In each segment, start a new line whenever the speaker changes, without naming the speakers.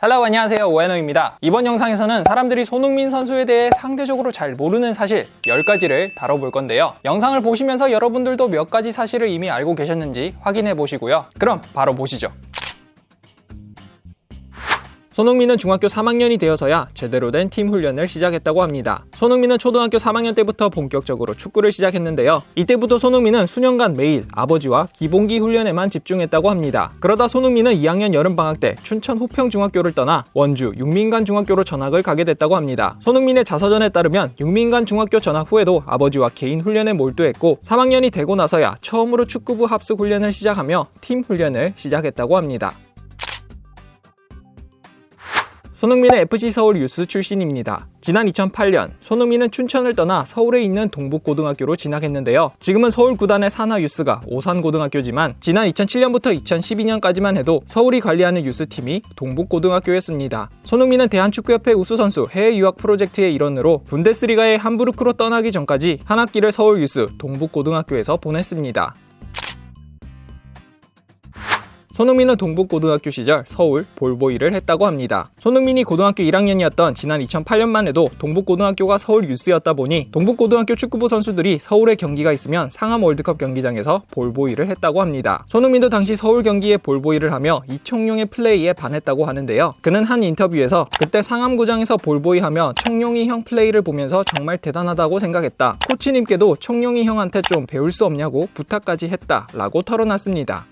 헬로 안녕하세요, 오해너입니다. 이번 영상에서는 사람들이 손흥민 선수에 대해 상대적으로 잘 모르는 사실 10가지를 다뤄볼 건데요. 영상을 보시면서 여러분들도 몇 가지 사실을 이미 알고 계셨는지 확인해 보시고요. 그럼 바로 보시죠. 손흥민은 중학교 3학년이 되어서야 제대로 된 팀 훈련을 시작했다고 합니다. 손흥민은 초등학교 3학년 때부터 본격적으로 축구를 시작했는데요. 이때부터 손흥민은 수년간 매일 아버지와 기본기 훈련에만 집중했다고 합니다. 그러다 손흥민은 2학년 여름방학 때 춘천 호평중학교를 떠나 원주 육민관중학교로 전학을 가게 됐다고 합니다. 손흥민의 자서전에 따르면 육민관중학교 전학 후에도 아버지와 개인 훈련에 몰두했고 3학년이 되고 나서야 처음으로 축구부 합숙 훈련을 시작하며 팀 훈련을 시작했다고 합니다. 손흥민은 FC서울 유스 출신입니다. 지난 2008년 손흥민은 춘천을 떠나 서울에 있는 동북고등학교로 진학했는데요. 지금은 서울 구단의 산하 유스가 오산고등학교지만 지난 2007년부터 2012년까지만 해도 서울이 관리하는 유스팀이 동북고등학교였습니다. 손흥민은 대한축구협회 우수선수 해외 유학 프로젝트의 일원으로 분데스리가의 함부르크로 떠나기 전까지 한 학기를 서울 유스 동북고등학교에서 보냈습니다. 손흥민은 동북고등학교 시절 서울 볼보이를 했다고 합니다. 손흥민이 고등학교 1학년이었던 지난 2008년만 해도 동북고등학교가 서울 유스였다 보니 동북고등학교 축구부 선수들이 서울에 경기가 있으면 상암 월드컵 경기장에서 볼보이를 했다고 합니다. 손흥민도 당시 서울 경기에 볼보이를 하며 이청용의 플레이에 반했다고 하는데요. 그는 한 인터뷰에서 그때 상암구장에서 볼보이하며 청룡이 형 플레이를 보면서 정말 대단하다고 생각했다. 코치님께도 청룡이 형한테 좀 배울 수 없냐고 부탁까지 했다 라고 털어놨습니다.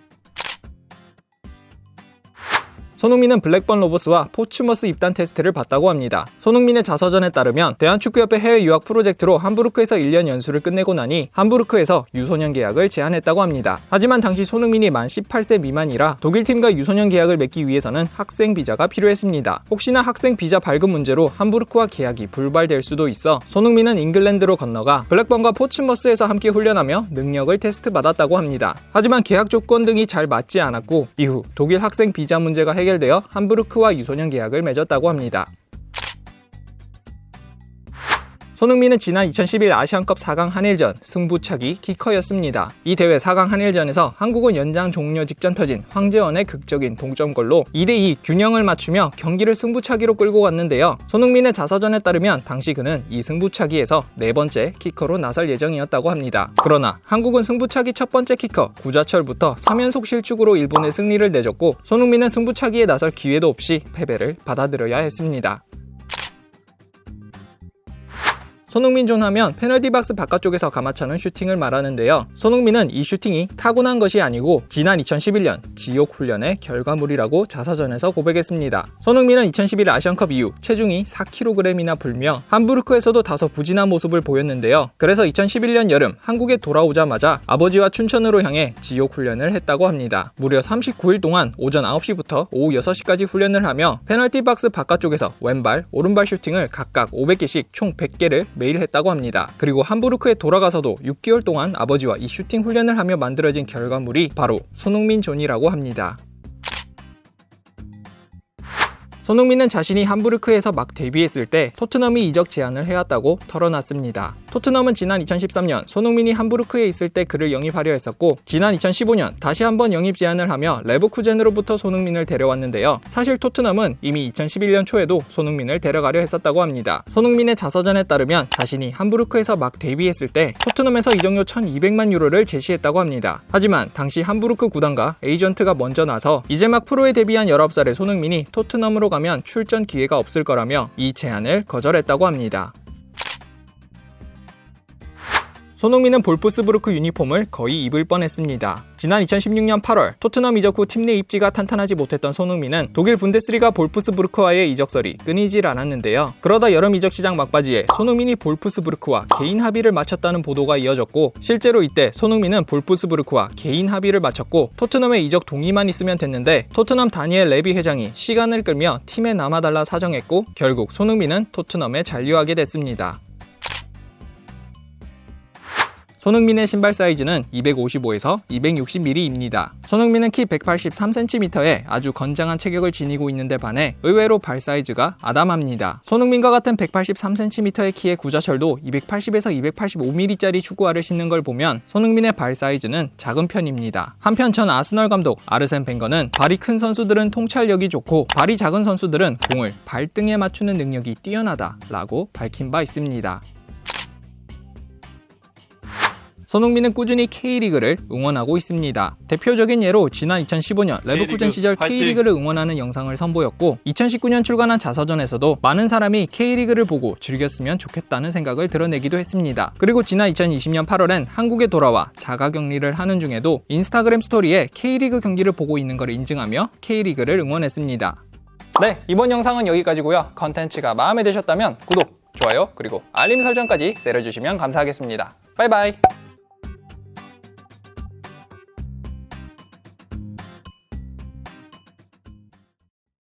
손흥민은 블랙번 로버스와 포츠머스 입단 테스트를 봤다고 합니다. 손흥민의 자서전에 따르면 대한축구협회 해외 유학 프로젝트로 함부르크에서 1년 연수를 끝내고 나니 함부르크에서 유소년 계약을 제안했다고 합니다. 하지만 당시 손흥민이 만 18세 미만이라 독일팀과 유소년 계약을 맺기 위해서는 학생 비자가 필요했습니다. 혹시나 학생 비자 발급 문제로 함부르크와 계약이 불발될 수도 있어 손흥민은 잉글랜드로 건너가 블랙번과 포츠머스에서 함께 훈련하며 능력을 테스트받았다고 합니다. 하지만 계약 조건 등이 잘 맞지 않았고 이후 독일 학생 비자 문제가 해결되어 함부르크와 유소년 계약을 맺었다고 합니다. 손흥민은 지난 2011 아시안컵 4강 한일전 승부차기 키커였습니다. 이 대회 4강 한일전에서 한국은 연장 종료 직전 터진 황재원의 극적인 동점골로 2대2 균형을 맞추며 경기를 승부차기로 끌고 갔는데요. 손흥민의 자서전에 따르면 당시 그는 이 승부차기에서 4번째 키커로 나설 예정이었다고 합니다. 그러나 한국은 승부차기 첫 번째 키커 구자철부터 3연속 실축으로 일본에 승리를 내줬고 손흥민은 승부차기에 나설 기회도 없이 패배를 받아들여야 했습니다. 손흥민 존 하면 페널티 박스 바깥쪽에서 감아차는 슈팅을 말하는데요. 손흥민은 이 슈팅이 타고난 것이 아니고 지난 2011년 지옥 훈련의 결과물이라고 자서전에서 고백했습니다. 손흥민은 2011 아시안컵 이후 체중이 4kg이나 불며 함부르크에서도 다소 부진한 모습을 보였는데요. 그래서 2011년 여름 한국에 돌아오자마자 아버지와 춘천으로 향해 지옥 훈련을 했다고 합니다. 무려 39일 동안 오전 9시부터 오후 6시까지 훈련을 하며 페널티 박스 바깥쪽에서 왼발, 오른발 슈팅을 각각 500개씩 총 100개를 매일 했다고 합니다. 그리고 함부르크에 돌아가서도 6개월 동안 아버지와 이 슈팅 훈련을 하며 만들어진 결과물이 바로 손흥민 존이라고 합니다. 손흥민은 자신이 함부르크에서 막 데뷔했을 때 토트넘이 이적 제안을 해왔다고 털어놨습니다. 토트넘은 지난 2013년 손흥민이 함부르크에 있을 때 그를 영입하려 했었고 지난 2015년 다시 한번 영입 제안을 하며 레버쿠젠으로부터 손흥민을 데려왔는데요. 사실 토트넘은 이미 2011년 초에도 손흥민을 데려가려 했었다고 합니다. 손흥민의 자서전에 따르면 자신이 함부르크에서 막 데뷔했을 때 토트넘에서 이적료 1200만 유로를 제시했다고 합니다. 하지만 당시 함부르크 구단과 에이전트가 먼저 나서 이제 막 프로에 데뷔한 19살의 손흥민이 토트넘으로 가면 출전 기회가 없을 거라며 이 제안을 거절했다고 합니다. 손흥민은 볼프스부르크 유니폼을 거의 입을 뻔했습니다. 지난 2016년 8월 토트넘 이적 후 팀 내 입지가 탄탄하지 못했던 손흥민은 독일 분데스리가 볼프스부르크와의 이적설이 끊이질 않았는데요. 그러다 여름 이적 시장 막바지에 손흥민이 볼프스부르크와 개인 합의를 마쳤다는 보도가 이어졌고 실제로 이때 손흥민은 볼프스부르크와 개인 합의를 마쳤고 토트넘의 이적 동의만 있으면 됐는데 토트넘 다니엘 레비 회장이 시간을 끌며 팀에 남아달라 사정했고 결국 손흥민은 토트넘에 잔류하게 됐습니다. 손흥민의 신발 사이즈는 255에서 260mm입니다. 손흥민은 키 183cm에 아주 건장한 체격을 지니고 있는데 반해 의외로 발 사이즈가 아담합니다. 손흥민과 같은 183cm의 키의 구자철도 280에서 285mm짜리 축구화를 신는 걸 보면 손흥민의 발 사이즈는 작은 편입니다. 한편 전 아스널 감독 아르센 벵거는 발이 큰 선수들은 통찰력이 좋고 발이 작은 선수들은 공을 발등에 맞추는 능력이 뛰어나다 라고 밝힌 바 있습니다. 손흥민은 꾸준히 K리그를 응원하고 있습니다. 대표적인 예로 지난 2015년 레버쿠젠 시절 K리그를 응원하는 영상을 선보였고 2019년 출간한 자서전에서도 많은 사람이 K리그를 보고 즐겼으면 좋겠다는 생각을 드러내기도 했습니다. 그리고 지난 2020년 8월엔 한국에 돌아와 자가격리를 하는 중에도 인스타그램 스토리에 K리그 경기를 보고 있는 걸 인증하며 K리그를 응원했습니다. 네, 이번 영상은 여기까지고요. 컨텐츠가 마음에 드셨다면 구독, 좋아요, 그리고 알림 설정까지 세려주시면 감사하겠습니다. 바이바이.